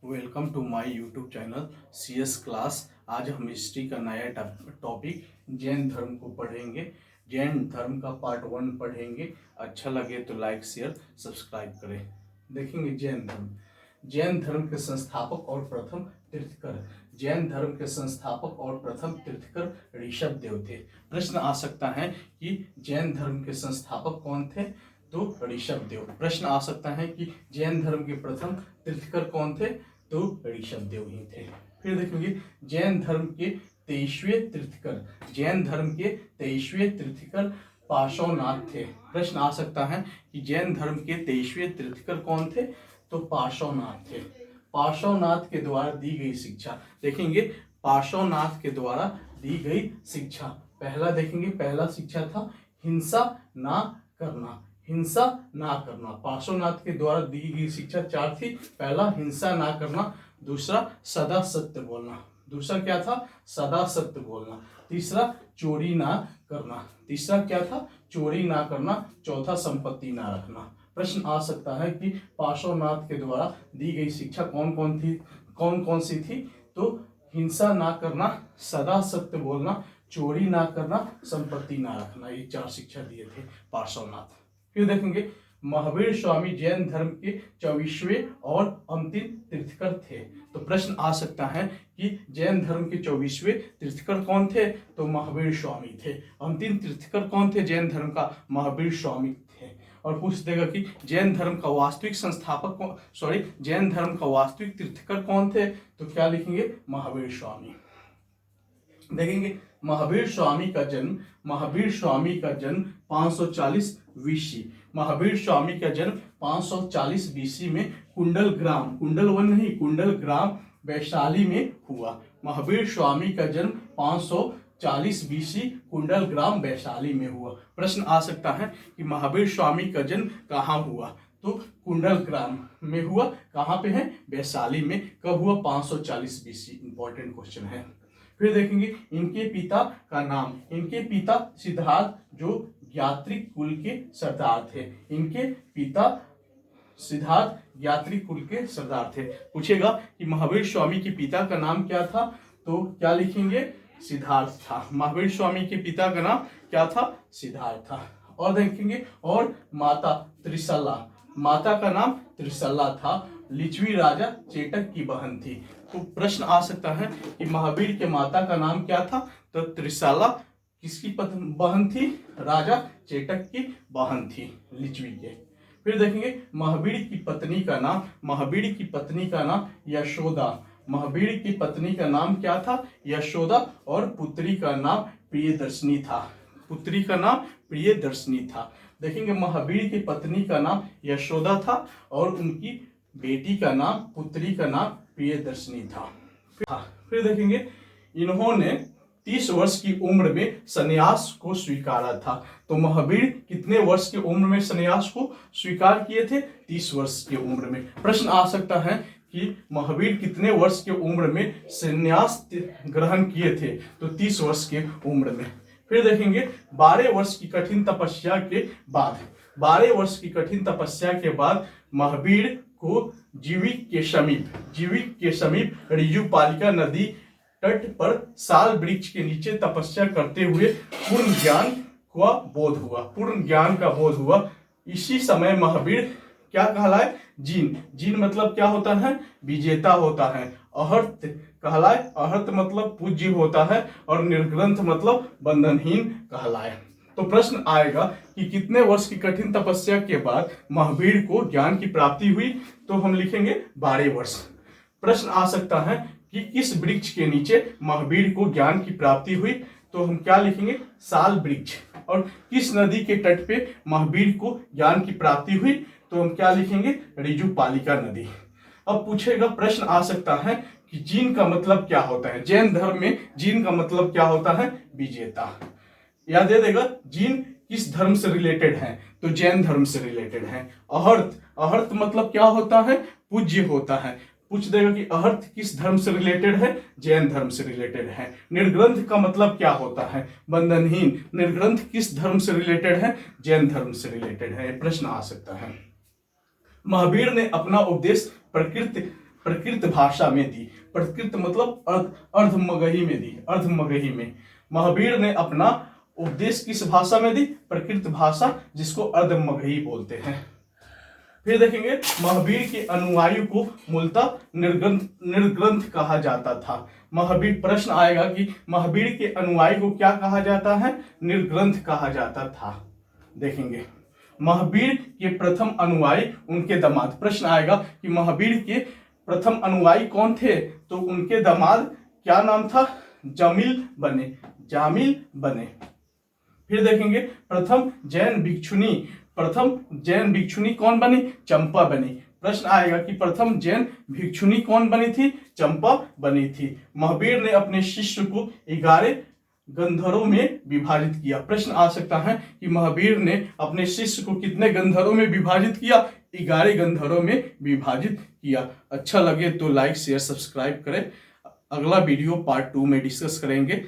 Welcome to my YouTube channel CS class. आज हम history का नया टॉपिक जैन धर्म को पढ़ेंगे। जैन धर्म का पार्ट 1 पढ़ेंगे। अच्छा लगे तो लाइक शेयर सब्सक्राइब करें। देखेंगे जैन धर्म के संस्थापक और प्रथम तीर्थकर। जैन धर्म के संस्थापक और प्रथम तीर्थकर ऋषभ देव थे। प्रश्न आ सकता है कि जैन धर्म के संस्थापक कौन थे, तो ऋषभ देव। प्रश्न आ सकता है कि जैन धर्म के प्रथम तीर्थकर कौन थे, तो ऋषभ देव ही थे। फिर देखेंगे जैन धर्म के 23वें तीर्थकर। जैन धर्म के 23वें तीर्थकर पार्श्वनाथ थे। प्रश्न आ सकता है कि जैन धर्म के 23वें तीर्थकर कौन थे, तो पार्श्वनाथ थे। पार्श्वनाथ के द्वारा दी गई शिक्षा देखेंगे। पार्श्वनाथ के द्वारा दी गई शिक्षा, पहला देखेंगे, पहला शिक्षा था हिंसा ना करना। हिंसा ना करना पार्श्वनाथ के द्वारा दी गई शिक्षा 4 थी। पहला हिंसा ना करना, दूसरा सदा सत्य बोलना, दूसरा क्या था, सदा सत्य बोलना। तीसरा चोरी ना करना, तीसरा क्या था, चोरी ना करना। चौथा संपत्ति ना रखना। प्रश्न आ सकता है कि पार्श्वनाथ के द्वारा दी गई शिक्षा कौन कौन सी थी, तो हिंसा ना करना, सदा सत्य बोलना, चोरी ना करना, संपत्ति ना रखना। ये 4 शिक्षा दिए थे पार्श्वनाथ। फिर देखेंगे महावीर स्वामी जैन धर्म के 24वें और अंतिम तीर्थकर थे। तो प्रश्न आ सकता है कि जैन धर्म के 24वें तीर्थकर कौन थे, तो महावीर स्वामी थे। अंतिम तीर्थकर कौन थे जैन धर्म का, महावीर स्वामी थे। और पूछ देगा कि जैन धर्म का वास्तविक संस्थापक जैन धर्म का वास्तविक तीर्थकर कौन थे, तो क्या लिखेंगे, महावीर स्वामी। देखेंगे महावीर स्वामी का जन्म 540 बीसी। महावीर स्वामी का जन्म 540 बीसी में कुंडल ग्राम वैशाली में हुआ। महावीर स्वामी का जन्म 540 बीसी कुंडल ग्राम वैशाली में हुआ। प्रश्न आ सकता है कि महावीर स्वामी का जन्म कहाँ हुआ, तो कुंडल ग्राम में हुआ। कहाँ पे है, वैशाली में। कब हुआ, 540 बीसी। इंपॉर्टेंट क्वेश्चन है। फिर देखेंगे इनके पिता का नाम। इनके पिता सिद्धार्थ जो यात्रिक कुल के सरदार थे। इनके पिता सिद्धार्थ यात्रिक कुल के सरदार थे। पूछेगा कि महावीर स्वामी के पिता का नाम क्या था, तो क्या लिखेंगे, सिद्धार्थ था। महावीर स्वामी के पिता का नाम क्या था, सिद्धार्थ था। और देखेंगे और माता त्रिशला, माता का नाम त्रिशला था। लिच्छवी राजा चेटक की बहन थी। तो प्रश्न आ सकता है कि महावीर के माता का नाम क्या था, तो त्रिशला किसकी बहन थी, राजा चेटक की बहन थी, लिच्छवी के। फिर देखेंगे महावीर की पत्नी का नाम यशोदा। महावीर की पत्नी का नाम क्या था, यशोदा। और पुत्री का नाम प्रियदर्शनी था। पुत्री का नाम प्रियदर्शनी था। देखेंगे महावीर की पत्नी का नाम यशोदा था और उनकी बेटी का नाम, पुत्री का नाम प्रियदर्शनी था। फिर देखेंगे इन्होंने 30 वर्ष की उम्र में संन्यास को स्वीकारा था। तो महावीर कितने वर्ष की उम्र में संन्यास को स्वीकार किए थे, 30 वर्ष की उम्र में। प्रश्न आ सकता है कि महावीर कितने वर्ष की उम्र में संन्यास ग्रहण किए थे, तो 30 वर्ष की उम्र में। फिर देखेंगे 12 वर्ष की कठिन तपस्या के बाद महावीर को जीविक के समीप ऋजुपालिका नदी तट पर साल वृक्ष के नीचे तपस्या करते हुए पूर्ण ज्ञान का बोध हुआ। इसी समय महावीर क्या कहलाए, जीन मतलब क्या होता है, विजेता होता है। अहर्त कहलाए, अहर्त मतलब पूज्य होता है। और निर्ग्रंथ मतलब बंधनहीन कहलाए। तो प्रश्न आएगा कि कितने वर्ष की कठिन तपस्या के बाद महावीर को ज्ञान की प्राप्ति हुई, तो हम लिखेंगे 12 वर्ष। प्रश्न आ सकता है कि किस वृक्ष के नीचे महावीर को ज्ञान की प्राप्ति हुई, तो हम क्या लिखेंगे, साल वृक्ष। और किस नदी के तट पे महावीर को ज्ञान की प्राप्ति हुई, तो हम क्या लिखेंगे, ऋजुपालिका नदी। अब पूछेगा, प्रश्न आ सकता है कि जीन का मतलब क्या होता है। जैन धर्म में जीन का मतलब क्या होता है, विजेता। याद दे देगा जीन किस धर्म से रिलेटेड है, तो जैन धर्म से रिलेटेड है। अहर्त मतलब क्या होता है, पूज्य होता है। पूछ देगा कि अहर्त किस धर्म से रिलेटेड है, जैन धर्म से रिलेटेड है। निर्ग्रंथ का मतलब क्या होता है, बंधनहीन। निर्ग्रंथ किस धर्म से रिलेटेड है, जैन धर्म से रिलेटेड है। प्रश्न आ सकता है। महावीर ने अपना उपदेश प्रकृति प्रकृत भाषा में दी। प्रकृत मतलब अर्धमगही में दी, अर्धमगही में। महावीर ने अपना उपदेश किस भाषा में दी? प्रकृत भाषा, जिसको अर्धमगही बोलते हैं। फिर देखेंगे महावीर के अनुयायियों को मूलतः निर्ग्रंथ कहा जाता था। महावीर, प्रश्न आएगा कि महावीर के अनुयायी को क्या कहा जाता है? निर्ग्रंथ कहा जाता था। देखेंगे महावीर के प्रथम अनुयायी उनके दामाद। प्रश्न आएगा कि महावीर के प्रथम अनुयायी कौन थे? तो उनके दामाद क्या नाम था? जामिल बने, जामिल बने। फिर देखेंगे प्रथम जैन भिक्षुनी कौन बनी? चंपा बनी। प्रश्न आएगा कि प्रथम जैन भिक्षुनी कौन बनी थी? चंपा बनी थी। महावीर ने अपने शिष्य को 11 गंधरों में विभाजित किया। प्रश्न आ सकता है कि महावीर ने अपने शिष्य को कितने गंधरों में विभाजित किया? 11 गंधरों में विभाजित किया। अच्छा लगे तो लाइक शेयर सब्सक्राइब करें। अगला वीडियो पार्ट 2 में डिस्कस करेंगे।